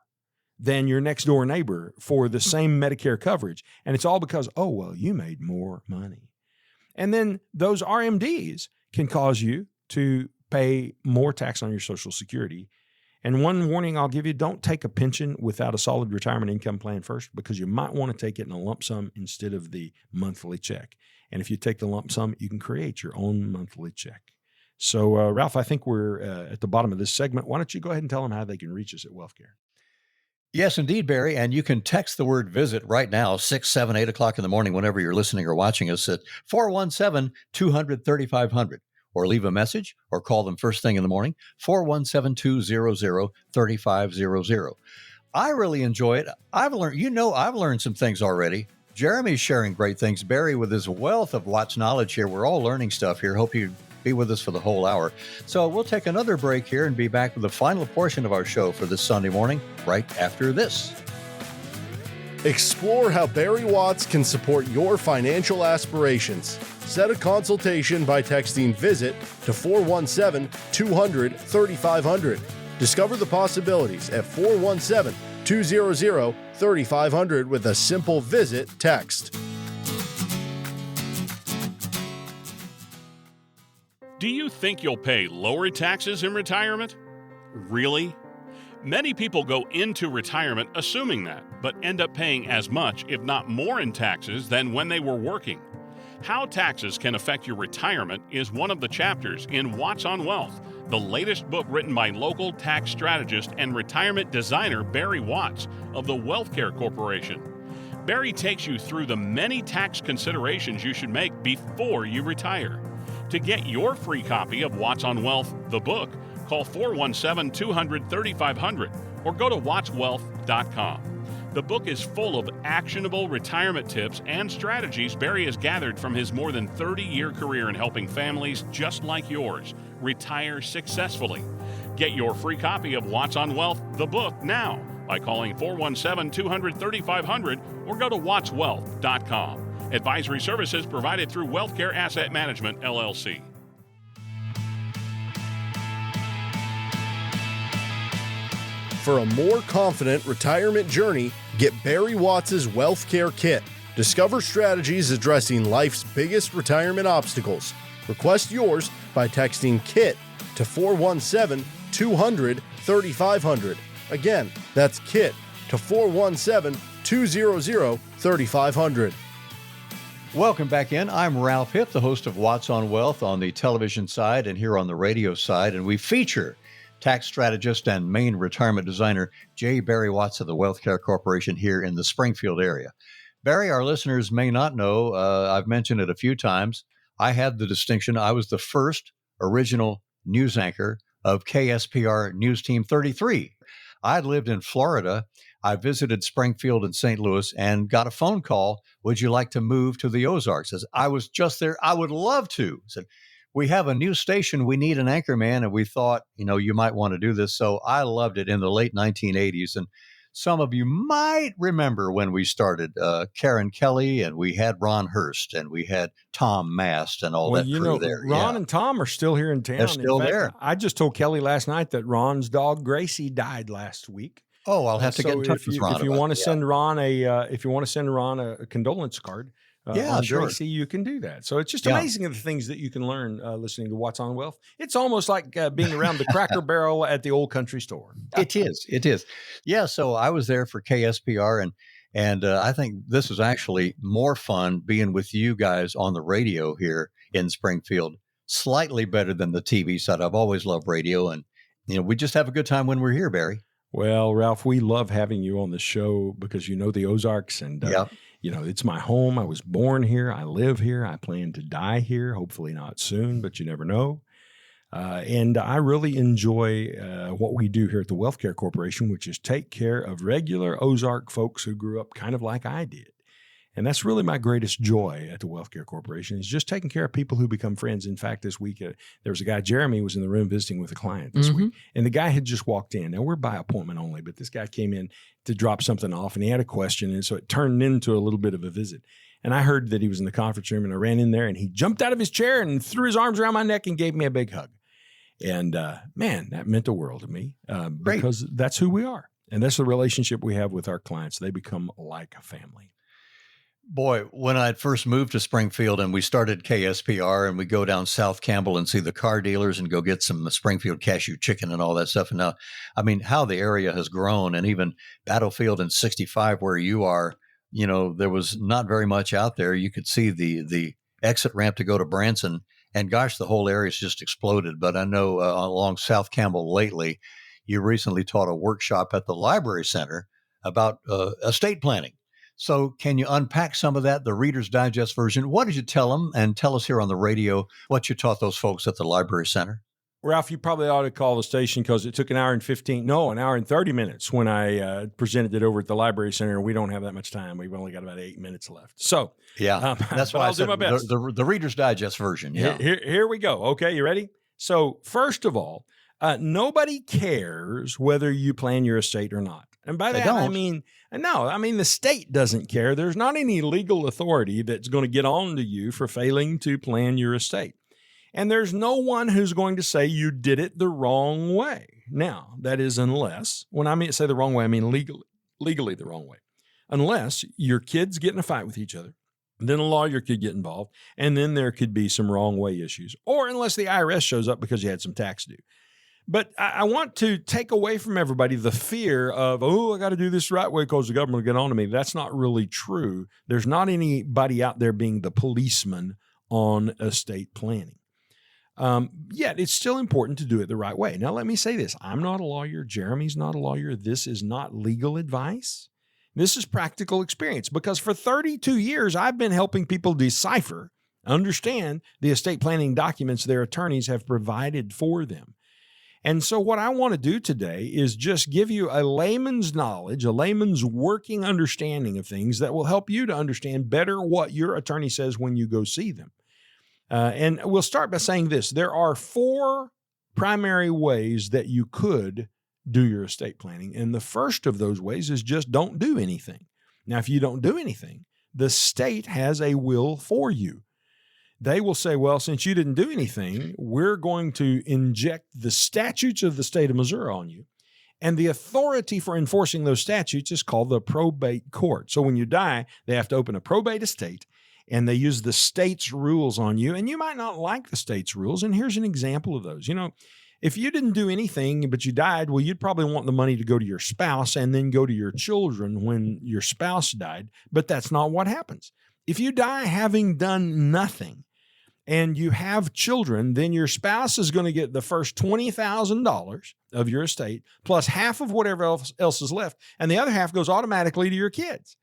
than your next door neighbor for the same Medicare coverage. And it's all because, oh, well, you made more money. And then those RMDs can cause you to pay more tax on your Social Security. And one warning I'll give you, don't take a pension without a solid retirement income plan first, because you might want to take it in a lump sum instead of the monthly check. And if you take the lump sum, you can create your own monthly check. So, Ralph, I think we're at the bottom of this segment. Why don't you go ahead and tell them how they can reach us at WealthCare? Yes, indeed, Barry. And you can text the word visit right now, 6, 7, 8 o'clock in the morning, whenever you're listening or watching us, at 417-200-3500. Or leave a message or call them first thing in the morning, 417-200-3500. I really enjoy it. I've learned some things already. Jeremy's sharing great things. Barry, with his wealth of Watts knowledge here, we're all learning stuff here. Hope you be with us for the whole hour. So we'll take another break here and be back with the final portion of our show for this Sunday morning, right after this. Explore how Barry Watts can support your financial aspirations. Set a consultation by texting VISIT to 417-200-3500. Discover the possibilities at 417-200-3500 with a simple VISIT text. Do you think you'll pay lower taxes in retirement? Really? Many people go into retirement assuming that, but end up paying as much, if not more, in taxes than when they were working. How taxes can affect your retirement is one of the chapters in Watts on Wealth, the latest book written by local tax strategist and retirement designer Barry Watts of the WealthCare Corporation. Barry takes you through the many tax considerations you should make before you retire. To get your free copy of Watts on Wealth, the book, call 417-200-3500 or go to wattswealth.com. The book is full of actionable retirement tips and strategies Barry has gathered from his more than 30-year career in helping families just like yours retire successfully. Get your free copy of Watts on Wealth, the book, now by calling 417-200-3500 or go to wattswealth.com. Advisory services provided through WealthCare Asset Management, LLC. For a more confident retirement journey, get Barry Watts' WealthCare Kit. Discover strategies addressing life's biggest retirement obstacles. Request yours by texting KIT to 417-200-3500. Again, that's KIT to 417-200-3500. Welcome back in. I'm Ralph Hipp, the host of Watts on Wealth on the television side and here on the radio side, and we feature tax strategist and Maine retirement designer J. Barry Watts of the WealthCare Corporation here in the Springfield area. Barry, our listeners may not know, I've mentioned it a few times, I had the distinction, I was the first original news anchor of KSPR News Team 33. I'd lived in Florida. I visited Springfield and St. Louis and got a phone call, would you like to move to the Ozarks? As I was just there, I would love to. I said, we have a new station. We need an anchor man. And we thought, you might want to do this. So I loved it in the late 1980s. And some of you might remember when we started Karen Kelly, and we had Ron Hurst, and we had Tom Mast and all that crew there. Ron and Tom are still here in town. They're still there. I just told Kelly last night that Ron's dog Gracie died last week. Oh, I'll have to get in touch with Ron. If you want to send Ron a condolence card, on sure. Gracie, you can do that. So it's just amazing the things that you can learn listening to Watts on Wealth. It's almost like being around the Cracker Barrel at the old country store. It is. Yeah. So I was there for KSPR, and I think this was actually more fun being with you guys on the radio here in Springfield. Slightly better than the TV side. I've always loved radio, and we just have a good time when we're here, Barry. Well, Ralph, we love having you on the show because you know the Ozarks, and it's my home. I was born here. I live here. I plan to die here. Hopefully not soon, but you never know. And I really enjoy what we do here at the WealthCare Corporation, which is take care of regular Ozark folks who grew up kind of like I did. And that's really my greatest joy at the WealthCare Corporation, is just taking care of people who become friends. In fact, this week, there was a guy, Jeremy, was in the room visiting with a client this week. And the guy had just walked in. Now, we're by appointment only, but this guy came in to drop something off, and he had a question. And so it turned into a little bit of a visit. And I heard that he was in the conference room, and I ran in there, and he jumped out of his chair and threw his arms around my neck and gave me a big hug. And man, that meant the world to me because that's who we are. And that's the relationship we have with our clients. They become like a family. Boy, when I first moved to Springfield and we started KSPR and we go down South Campbell and see the car dealers and go get some Springfield cashew chicken and all that stuff. And now, I mean, how the area has grown, and even Battlefield and 65 where you are, there was not very much out there. You could see the exit ramp to go to Branson, and gosh, the whole area's just exploded. But I know along South Campbell lately, you recently taught a workshop at the Library Center about estate planning. So can you unpack some of that, the Reader's Digest version? What did you tell them? And tell us here on the radio what you taught those folks at the Library Center. Ralph, you probably ought to call the station because it took an hour and 30 minutes when I presented it over at the Library Center. And we don't have that much time. We've only got about 8 minutes left. So yeah, that's why I'll do my best. The Reader's Digest version. Yeah. Here we go. Okay, you ready? So first of all, nobody cares whether you plan your estate or not. And by that, I mean the state doesn't care. There's not any legal authority that's going to get on to you for failing to plan your estate. And there's no one who's going to say you did it the wrong way. Now, that is unless, when I say the wrong way, I mean legally the wrong way. Unless your kids get in a fight with each other, then a lawyer could get involved, and then there could be some wrong way issues. Or unless the IRS shows up because you had some tax due. But I want to take away from everybody the fear of, I got to do this the right way because the government will get on to me. That's not really true. There's not anybody out there being the policeman on estate planning. Yet it's still important to do it the right way. Now, let me say this. I'm not a lawyer. Jeremy's not a lawyer. This is not legal advice. This is practical experience because for 32 years, I've been helping people decipher, understand the estate planning documents their attorneys have provided for them. And so what I want to do today is just give you a layman's knowledge, a layman's working understanding of things that will help you to understand better what your attorney says when you go see them. And we'll start by saying this. There are 4 primary ways that you could do your estate planning. And the first of those ways is just don't do anything. Now, if you don't do anything, the state has a will for you. They will say, well, since you didn't do anything, we're going to inject the statutes of the state of Missouri on you. And the authority for enforcing those statutes is called the probate court. So when you die, they have to open a probate estate, and they use the state's rules on you. And you might not like the state's rules. And here's an example of those. If you didn't do anything, but you died, well, you'd probably want the money to go to your spouse and then go to your children when your spouse died. But that's not what happens. If you die having done nothing, and you have children, then your spouse is going to get the first $20,000 of your estate plus half of whatever else is left, and the other half goes automatically to your kids.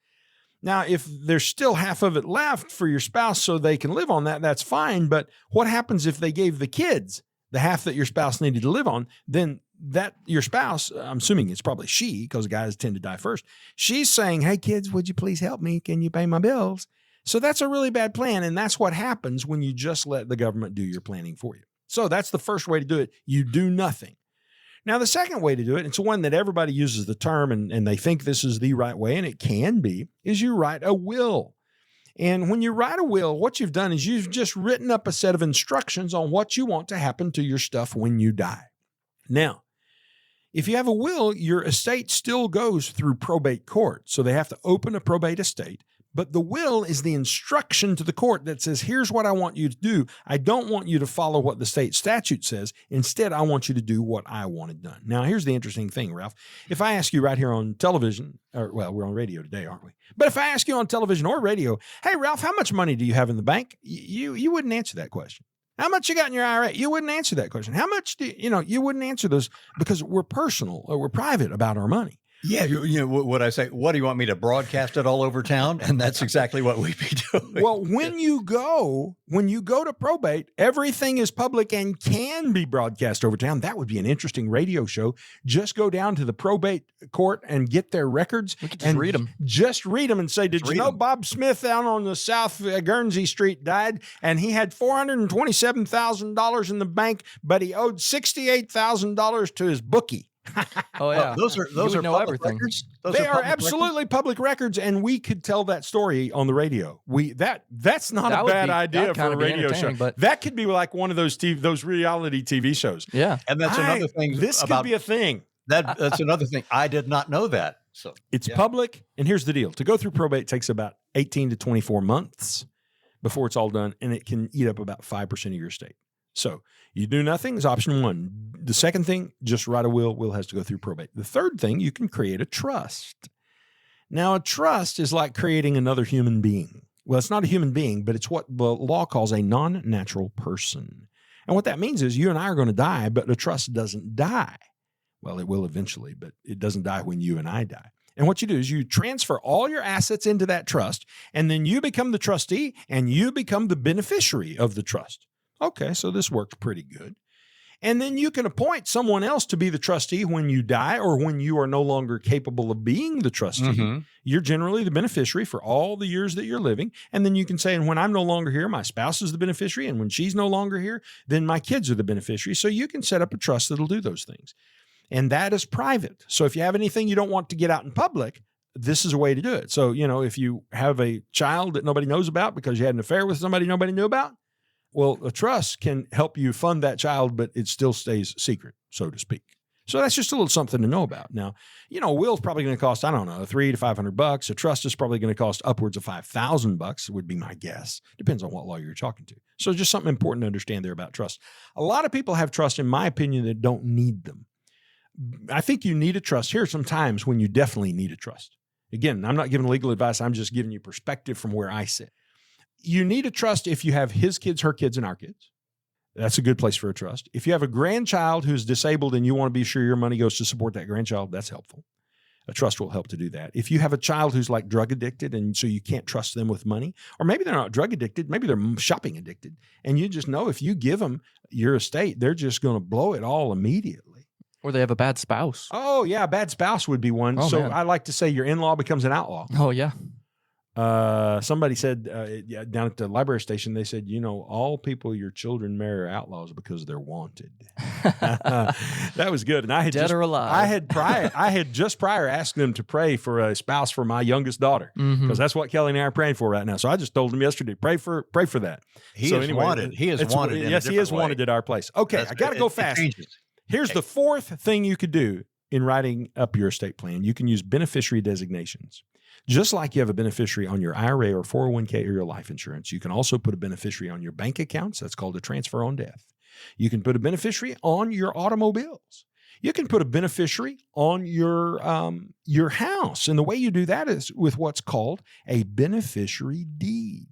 Now, if there's still half of it left for your spouse so they can live on that, that's fine. But what happens if they gave the kids the half that your spouse needed to live on? Then that your spouse, I'm assuming it's probably she, because guys tend to die first, she's saying, hey, kids, would you please help me? Can you pay my bills? So that's a really bad plan, and that's what happens when you just let the government do your planning for you. So that's the first way to do it. You do nothing. Now, the second way to do it, it's one that everybody uses the term, and they think this is the right way, and it can be, is you write a will. And when you write a will, what you've done is you've just written up a set of instructions on what you want to happen to your stuff when you die. Now, if you have a will, your estate still goes through probate court. So they have to open a probate estate. But the will is the instruction to the court that says, here's what I want you to do. I don't want you to follow what the state statute says. Instead, I want you to do what I wanted done. Now, here's the interesting thing, Ralph. If I ask you right here on television, we're on radio today, aren't we? But if I ask you on television or radio, hey, Ralph, how much money do you have in the bank? You wouldn't answer that question. How much you got in your IRA? You wouldn't answer that question. How much you wouldn't answer those because we're personal or we're private about our money. Yeah, what I say, what do you want me to broadcast it all over town? And that's exactly what we'd be doing. Well, when you go to probate, everything is public and can be broadcast over town. That would be an interesting radio show. Just go down to the probate court and get their records. We could just read them. Just read them and say, did you know Bob Smith down on the South Guernsey Street died and he had $427,000 in the bank, but he owed $68,000 to his bookie. Oh yeah, those are public everything. records. They are absolutely public records, and we could tell that story on the radio. That's not a bad idea for a radio show. But that could be like one of those reality TV shows. Yeah, and that's another thing. This could be a thing. That's another thing. I did not know that. So It's public, and here's the deal. To go through probate takes about 18 to 24 months before it's all done, and it can eat up about 5% of your estate. So you do nothing is option one. The second thing, just write a will. Will has to go through probate. The third thing, you can create a trust. Now, a trust is like creating another human being. Well, it's not a human being, but it's what the law calls a non-natural person. And what that means is you and I are going to die, but the trust doesn't die. Well, it will eventually, but it doesn't die when you and I die. And what you do is you transfer all your assets into that trust, and then you become the trustee, and you become the beneficiary of the trust. Okay, so this works pretty good. And then you can appoint someone else to be the trustee when you die or when you are no longer capable of being the trustee. Mm-hmm. You're generally the beneficiary for all the years that you're living. And then you can say, and when I'm no longer here, my spouse is the beneficiary. And when she's no longer here, then my kids are the beneficiary. So you can set up a trust that'll do those things. And that is private. So if you have anything you don't want to get out in public, this is a way to do it. So, if you have a child that nobody knows about because you had an affair with somebody nobody knew about, well, a trust can help you fund that child, but it still stays secret, so to speak. So that's just a little something to know about. Now, a will's probably going to cost, I don't know, $300 to $500. A trust is probably going to cost upwards of $5,000 would be my guess. Depends on what lawyer you're talking to. So just something important to understand there about trust. A lot of people have trust, in my opinion, that don't need them. I think you need a trust. Here are some times when you definitely need a trust. Again, I'm not giving legal advice. I'm just giving you perspective from where I sit. You need a trust if you have his kids, her kids, and our kids. That's a good place for a trust. If you have a grandchild who's disabled and you want to be sure your money goes to support that grandchild, that's helpful. A trust will help to do that. If you have a child who's like drug addicted and so you can't trust them with money, or maybe they're not drug addicted, maybe they're shopping addicted, and you just know if you give them your estate, they're just going to blow it all immediately. Or they have a bad spouse. Oh, yeah, a bad spouse would be one. Oh, so man. I like to say your in-law becomes an outlaw. Oh, yeah. Somebody said down at the library station, they said, all people your children marry are outlaws because they're wanted. That was good. And I had dead or alive. I had just prior asked them to pray for a spouse for my youngest daughter, because that's what Kelly and I are praying for right now. So I just told them yesterday, pray for that. He is wanted. He is wanted. Yes, he is wanted at our place. Okay, I got to go fast. Here's the fourth thing you could do in writing up your estate plan. You can use beneficiary designations. Just like you have a beneficiary on your IRA or 401k or your life insurance, you can also put a beneficiary on your bank accounts. That's called a transfer on death. You can put a beneficiary on your automobiles. You can put a beneficiary on your house. And the way you do that is with what's called a beneficiary deed.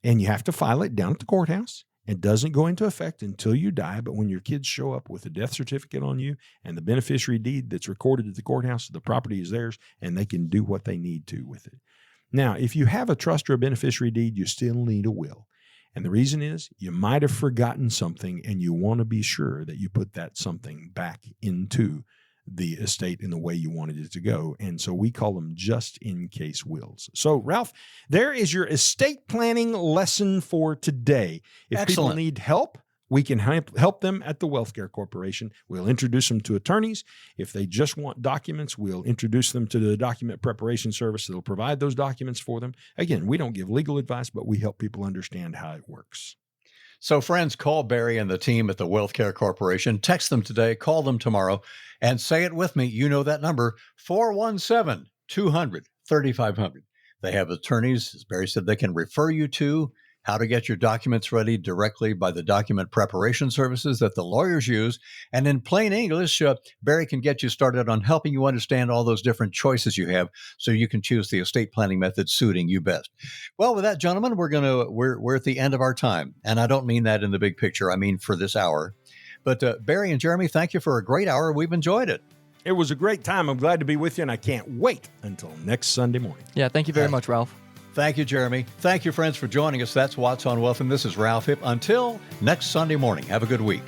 And you have to file it down at the courthouse. It doesn't go into effect until you die, but when your kids show up with a death certificate on you and the beneficiary deed that's recorded at the courthouse, the property is theirs, and they can do what they need to with it. Now, if you have a trust or a beneficiary deed, you still need a will. And the reason is you might have forgotten something, and you want to be sure that you put that something back into the estate in the way you wanted it to go. And so we call them just-in-case wills. So, Ralph, there is your estate planning lesson for today. If Excellent. People need help, we can help them at the Wealth Care Corporation. We'll introduce them to attorneys. If they just want documents, we'll introduce them to the document preparation service that'll provide those documents for them. Again, we don't give legal advice, but we help people understand how it works. So friends, call Barry and the team at the Wealth Care Corporation. Text them today, call them tomorrow, and say it with me. You know that number, 417-200-3500. They have attorneys, as Barry said, they can refer you to how to get your documents ready directly by the document preparation services that the lawyers use. And in plain English, Barry can get you started on helping you understand all those different choices you have so you can choose the estate planning method suiting you best. Well, with that, gentlemen, we're at the end of our time. And I don't mean that in the big picture. I mean for this hour. But Barry and Jeremy, thank you for a great hour. We've enjoyed it. It was a great time. I'm glad to be with you, and I can't wait until next Sunday morning. Yeah, thank you very much, Ralph. Thank you, Jeremy. Thank you, friends, for joining us. That's Watts on Wealth, and this is Ralph Hipp. Until next Sunday morning, have a good week.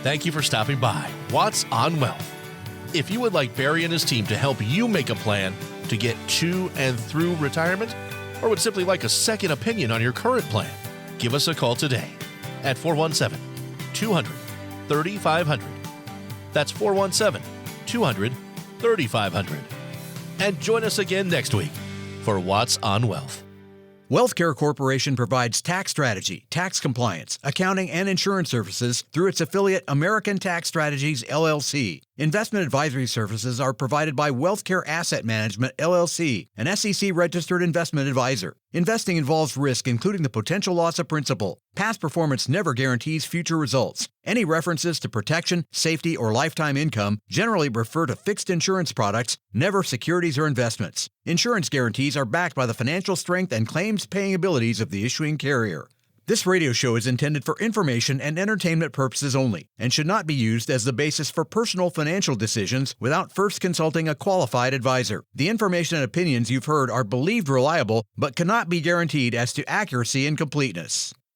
Thank you for stopping by Watts on Wealth. If you would like Barry and his team to help you make a plan to get to and through retirement, or would simply like a second opinion on your current plan, give us a call today at 417-200-3500. That's 417-200-3500. And join us again next week for Watts on Wealth. WealthCare Corporation provides tax strategy, tax compliance, accounting, and insurance services through its affiliate American Tax Strategies, LLC. Investment advisory services are provided by WealthCare Asset Management, LLC, an SEC-registered investment advisor. Investing involves risk, including the potential loss of principal. Past performance never guarantees future results. Any references to protection, safety, or lifetime income generally refer to fixed insurance products, never securities or investments. Insurance guarantees are backed by the financial strength and claims-paying abilities of the issuing carrier. This radio show is intended for information and entertainment purposes only and should not be used as the basis for personal financial decisions without first consulting a qualified advisor. The information and opinions you've heard are believed reliable but cannot be guaranteed as to accuracy and completeness.